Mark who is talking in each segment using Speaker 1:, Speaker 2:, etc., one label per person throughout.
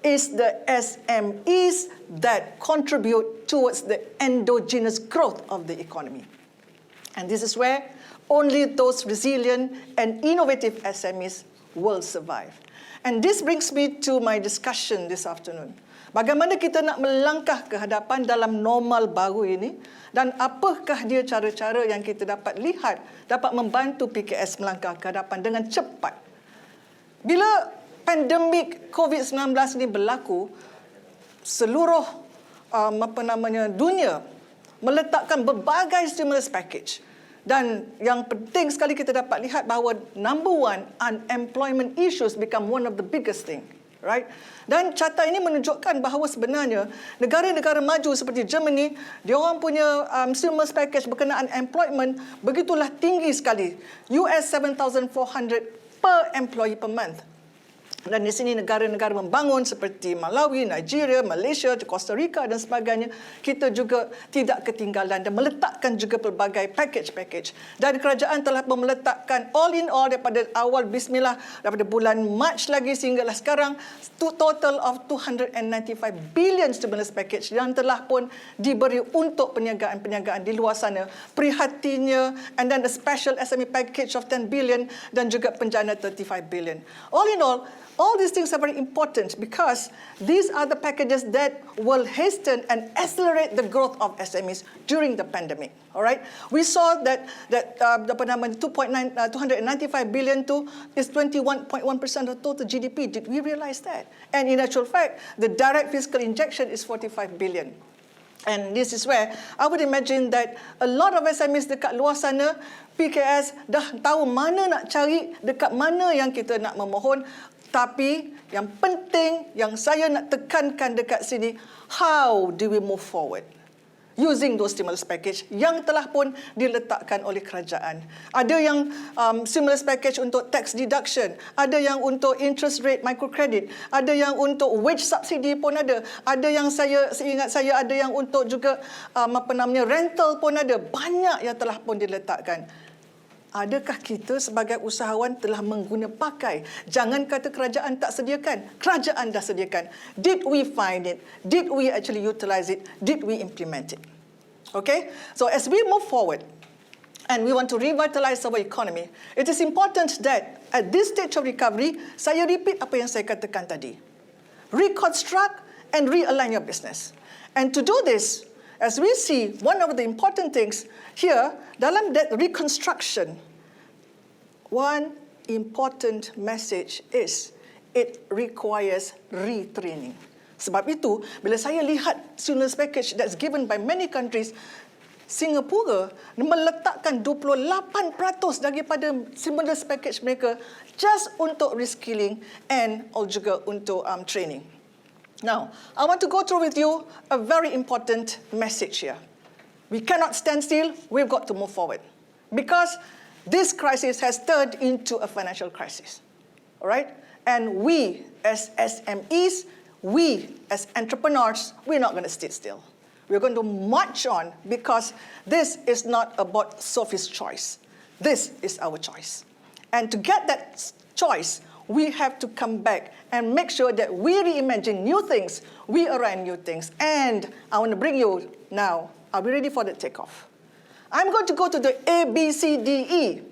Speaker 1: is the SMEs that contribute towards the endogenous growth of the economy. And this is where only those resilient and innovative SMEs will survive. And this brings me to my discussion this afternoon. Bagaimana kita nak melangkah ke hadapan dalam normal baru ini, dan apakah dia cara-cara yang kita dapat lihat dapat membantu PKS melangkah ke hadapan dengan cepat. Bila pandemik COVID-19 ini berlaku, seluruh dunia meletakkan berbagai stimulus package. Dan yang penting sekali kita dapat lihat bahawa number one, unemployment issues become one of the biggest thing, right? Dan carta ini menunjukkan bahawa sebenarnya negara-negara maju seperti Germany, diorang punya stimulus package berkenaan employment begitulah tinggi sekali, US 7,400 per employee per month. Dan di sini negara-negara membangun seperti Malawi, Nigeria, Malaysia, Costa Rica dan sebagainya, kita juga tidak ketinggalan dan meletakkan juga pelbagai package-package. Dan kerajaan telah meletakkan all in all daripada awal bismillah, daripada bulan Mac lagi sehinggalah sekarang, total of 295 billion stimulus package yang telah pun diberi untuk perniagaan-perniagaan di luar sana. Prihatinnya, and then a special SME package of 10 billion dan juga penjana 35 billion. All in all these things are very important because these are the packages that will hasten and accelerate the growth of SMEs during the pandemic. All right, we saw that 295 billion is 21.1% of total GDP. Did we realize that? And in actual fact, the direct fiscal injection is 45 billion. And this is where I would imagine that a lot of SMEs dekat luar sana, PKS dah tahu mana nak cari, dekat mana yang kita nak memohon. Tapi yang penting yang saya nak tekankan dekat sini, how do we move forward using those stimulus package yang telah pun diletakkan oleh kerajaan. Ada yang stimulus package untuk tax deduction, ada yang untuk interest rate microcredit, ada yang untuk wage subsidy pun ada yang seingat saya ada yang untuk juga rental pun ada. Banyak yang telah pun diletakkan. Adakah kita sebagai usahawan telah mengguna pakai? Jangan kata kerajaan tak sediakan. Kerajaan dah sediakan. Did we find it? Did we actually utilize it? Did we implement it? Okay? So as we move forward and we want to revitalize our economy, it is important that at this stage of recovery, saya repeat apa yang saya katakan tadi. Reconstruct and realign your business. And to do this, as we see, one of the important things here, dalam that reconstruction, one important message is it requires retraining. Sebab itu, bila saya lihat stimulus package that's given by many countries, Singapura meletakkan 28% daripada stimulus package mereka just untuk reskilling and juga untuk training. Now, I want to go through with you a very important message here. We cannot stand still. We've got to move forward. Because this crisis has turned into a financial crisis. All right? And we, as SMEs, we, as entrepreneurs, we're not going to sit still. We're going to march on because this is not about Sophie's choice. This is our choice. And to get that choice, we have to come back and make sure that we reimagine new things, we arrange new things. And I want to bring you now, are we ready for the takeoff? I'm going to go to the ABCDE.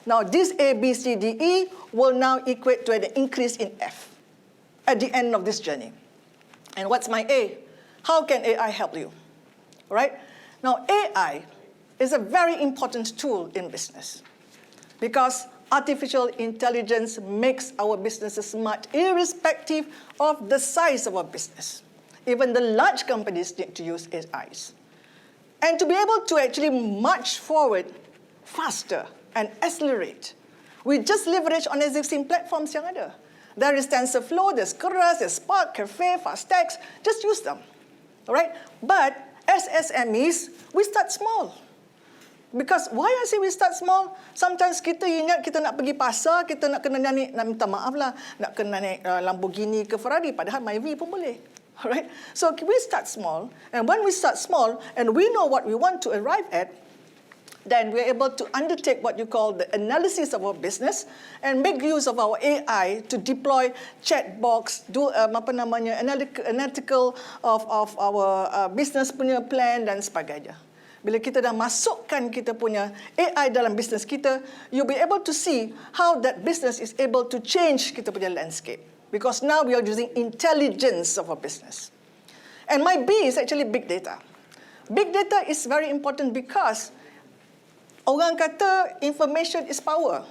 Speaker 1: Now, this ABCDE will now equate to an increase in F at the end of this journey. And what's my A? How can AI help you? Right? Now, AI is a very important tool in business because artificial intelligence makes our businesses smart irrespective of the size of our business. Even the large companies need to use AIs. And to be able to actually march forward faster and accelerate, we just leverage on existing platforms yang ada. There is TensorFlow, there's Keras, there's Spark, Cafe, FastText. Just use them. All right? But as SMEs, we start small. Because why I say we start small? Sometimes kita ingat kita nak pergi pasar, kita nak kena naik, nak minta maaf lah, nak kena naik Lamborghini ke Ferrari, padahal Myvi pun boleh. Alright? So we start small, and when we start small, and we know what we want to arrive at, then we're able to undertake what you call the analysis of our business and make use of our AI to deploy chat box, do analytical of our business punya plan dan sebagainya. Bila kita dah masukkan kita punya AI dalam business kita, you'll be able to see how that business is able to change kita punya landscape. Because now we are using intelligence of our business. And my B is actually big data. Big data is very important because orang kata information is power.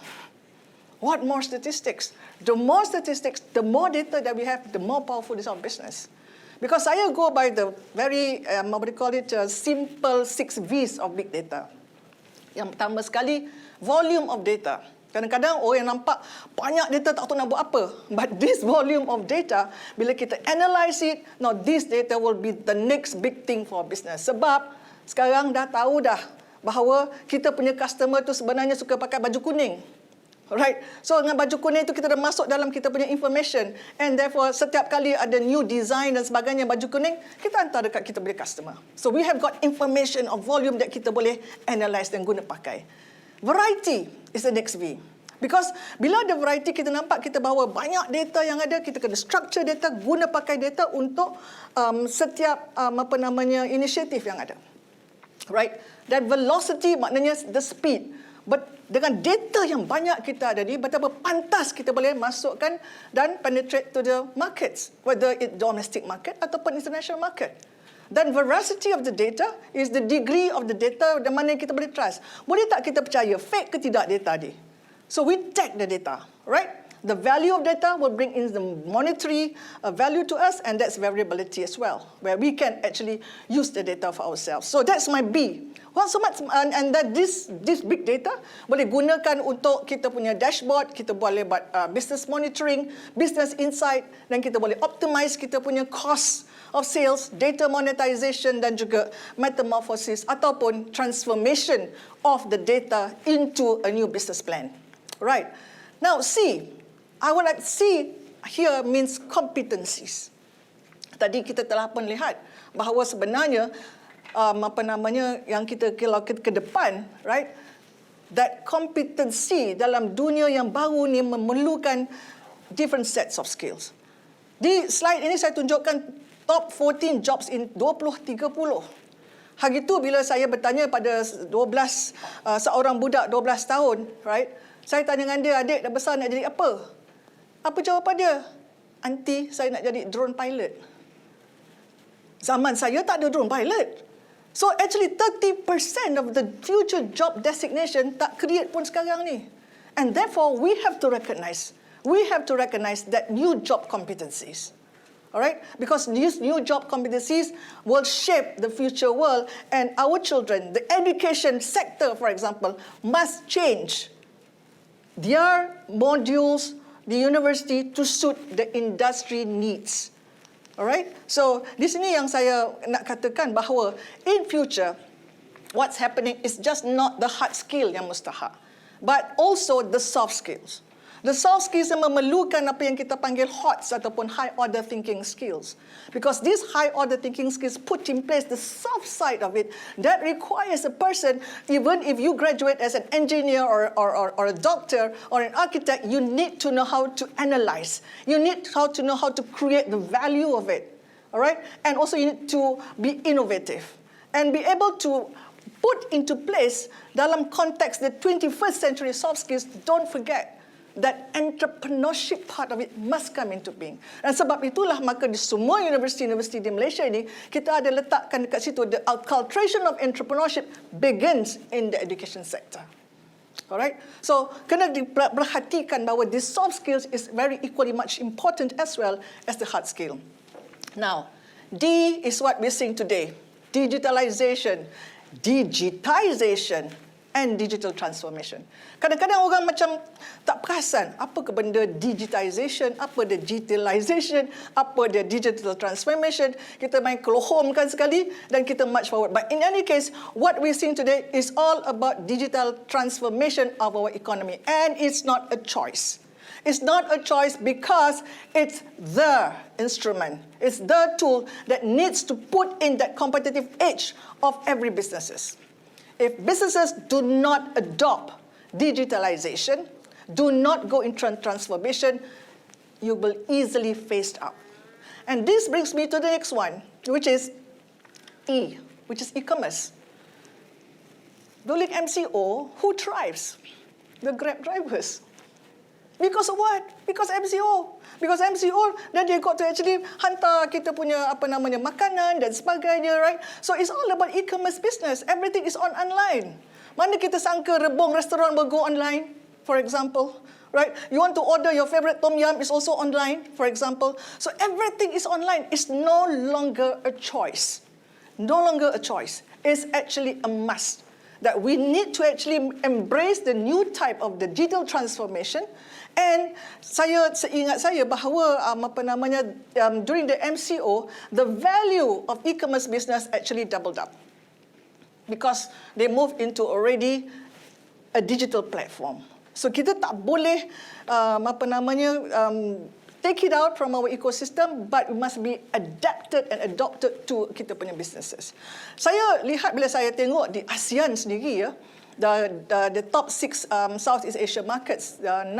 Speaker 1: What more statistics? The more statistics, the more data that we have, the more powerful is our business. Because saya go by the very, what do you call it, simple 6 V's of big data. Yang pertama sekali, volume of data. Kadang-kadang orang yang nampak banyak data tak tahu nak buat apa. But this volume of data, bila kita analyse it, now this data will be the next big thing for business. Sebab sekarang dah tahu dah bahawa kita punya customer tu sebenarnya suka pakai baju kuning. Alright, so dengan baju kuning itu kita dah masuk dalam kita punya information, and therefore setiap kali ada new design dan sebagainya baju kuning, kita hantar dekat kita punya customer. So we have got information of volume that kita boleh analyse dan guna pakai. Variety is the next V. Because bila ada variety, kita nampak kita bahawa banyak data yang ada, kita kena structure data, guna pakai data untuk setiap inisiatif yang ada. Right? Dan velocity maknanya the speed. But dengan data yang banyak kita ada ni, betapa pantas kita boleh masukkan dan penetrate to the markets, whether it domestic market ataupun international market. Dan veracity of the data is the degree of the data dan mana kita boleh trust. Boleh tak kita percaya fake ke tidak data ni? So we tag the data, right? The value of data will bring in the monetary value to us, and that's variability as well, where we can actually use the data for ourselves. So that's my B. Well, so much, and that this big data boleh gunakan untuk kita punya dashboard, kita boleh buat business monitoring, business insight, dan kita boleh optimize kita punya cost of sales, data monetization, dan juga metamorphosis ataupun transformation of the data into a new business plan. Right. Now, C. I would like C here means competencies. Tadi kita telah pun lihat bahawa sebenarnya yang kita kalau ke depan, right, that competency dalam dunia yang baru ni memerlukan different sets of skills. Di slide ini saya tunjukkan top 14 jobs in 2030. Hari itu bila saya bertanya pada seorang budak 12 tahun, right, saya tanya dengan dia, adik dah besar nak jadi apa? Apa jawapan dia? Aunty, saya nak jadi drone pilot. Zaman saya tak ada drone pilot. So actually 30% of the future job designation tak create pun sekarang ni. And therefore we have to recognize that new job competencies. Alright? Because these new job competencies will shape the future world, and our children, the education sector for example, must change their modules, the university to suit the industry needs. Alright? So, di sini yang saya nak katakan bahawa in future, what's happening is just not the hard skill yang mustahak, but also the soft skills. The soft skills yang memerlukan apa yang kita panggil HOTS ataupun high order thinking skills. Because these high order thinking skills put in place the soft side of it that requires a person, even if you graduate as an engineer or a doctor or an architect, you need to know how to analyze. You need to know how to create the value of it. All right? And also you need to be innovative and be able to put into place dalam konteks the 21st century soft skills. Don't forget that entrepreneurship part of it must come into being. Dan sebab itulah maka di semua universiti-universiti di Malaysia ini, kita ada letakkan dekat situ, the acculturation of entrepreneurship begins in the education sector. Alright? So, kena diperhatikan bahawa the soft skills is very equally much important as well as the hard skill. Now, D is what we're seeing today. Digitalization, and digital transformation. Kadang-kadang orang macam tak perasan apa ke benda digitization, apa dia digitalization, apa dia digital transformation. Kita main kelohomkan sekali dan kita march forward. But in any case, what we're seeing today is all about digital transformation of our economy, and it's not a choice. It's not a choice because it's the instrument. It's the tool that needs to put in that competitive edge of every businesses. if businesses do not adopt digitalization, do not go in transformation, you will easily phased out. And this brings me to the next one, which is E, which is e-commerce. During MCO, who thrives? The Grab drivers. Because of what? Because MCO. Because MCO, then they got to actually hantar kita punya makanan dan sebagainya, right? So it's all about e-commerce business. Everything is online. Mana kita sangka rebung restoran will go online, for example, right? You want to order your favorite tom yum, is also online, for example. So everything is online. It's no longer a choice. No longer a choice. It's actually a must. That we need to actually embrace the new type of the digital transformation. And seingat saya bahawa during the MCO, the value of e-commerce business actually doubled up because they moved into already a digital platform. So kita tak boleh take it out from our ecosystem, but it must be adapted and adopted to kita punya businesses. Saya lihat bila saya tengok di ASEAN sendiri, ya, the top 6 Southeast Asia markets, 6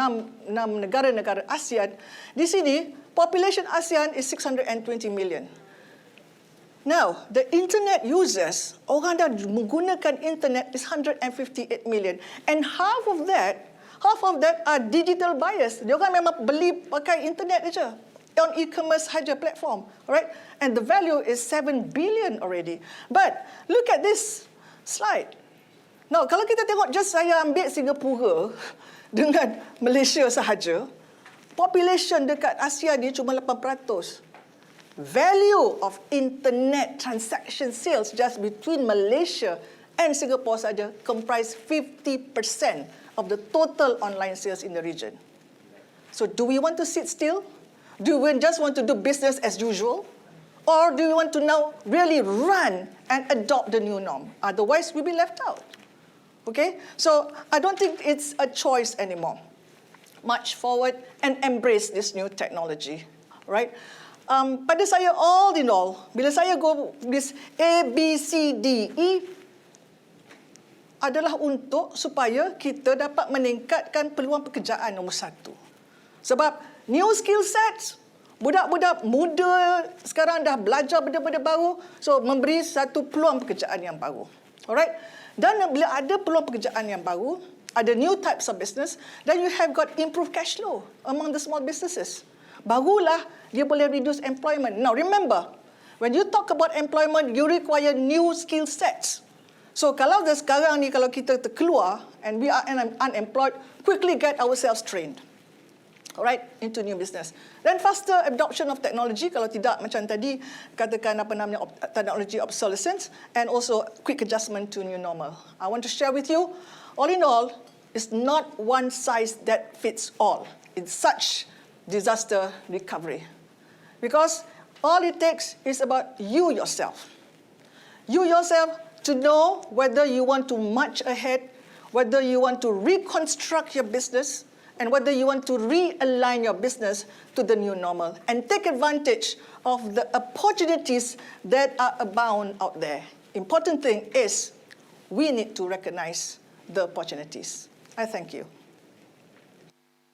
Speaker 1: negara-negara ASEAN, di sini population ASEAN is 620 million. Now, the internet users, orang dah menggunakan internet is 158 million, and half of that are digital buyers. Dia orang memang beli pakai internet saja, on e-commerce saja platform, right? And the value is 7 billion already. But look at this slide. Now, kalau kita tengok, just saya ambil Singapura dengan Malaysia sahaja, population dekat Asia ni cuma 8%. Value of internet transaction sales just between Malaysia and Singapore saja comprise 50% of the total online sales in the region. So do we want to sit still? Do we just want to do business as usual? Or do we want to now really run and adopt the new norm? Otherwise, we'll be left out. Okay? So I don't think it's a choice anymore. March forward and embrace this new technology. Right? Pada saya, all in all, bila saya go this A, B, C, D, E, adalah untuk supaya kita dapat meningkatkan peluang pekerjaan nombor 1. Sebab new skill sets, budak-budak muda sekarang dah belajar benda-benda baru, so memberi satu peluang pekerjaan yang baru. Alright? Dan bila ada peluang pekerjaan yang baru, ada new types of business, then you have got improved cash flow among the small businesses. Barulah dia boleh reduce employment. Now remember, when you talk about employment, you require new skill sets. So kalau sekarang ni, kalau kita terkeluar and we are unemployed, quickly get ourselves trained. Alright, into new business. Then faster adoption of technology, kalau tidak macam tadi, katakan technology obsolescence, and also quick adjustment to new normal. I want to share with you, all in all, it's not one size that fits all in such disaster recovery. Because all it takes is about you yourself. You yourself to know whether you want to march ahead, whether you want to reconstruct your business, and whether you want to realign your business to the new normal and take advantage of the opportunities that are abound out there. Important thing is we need to recognize the opportunities. I thank you.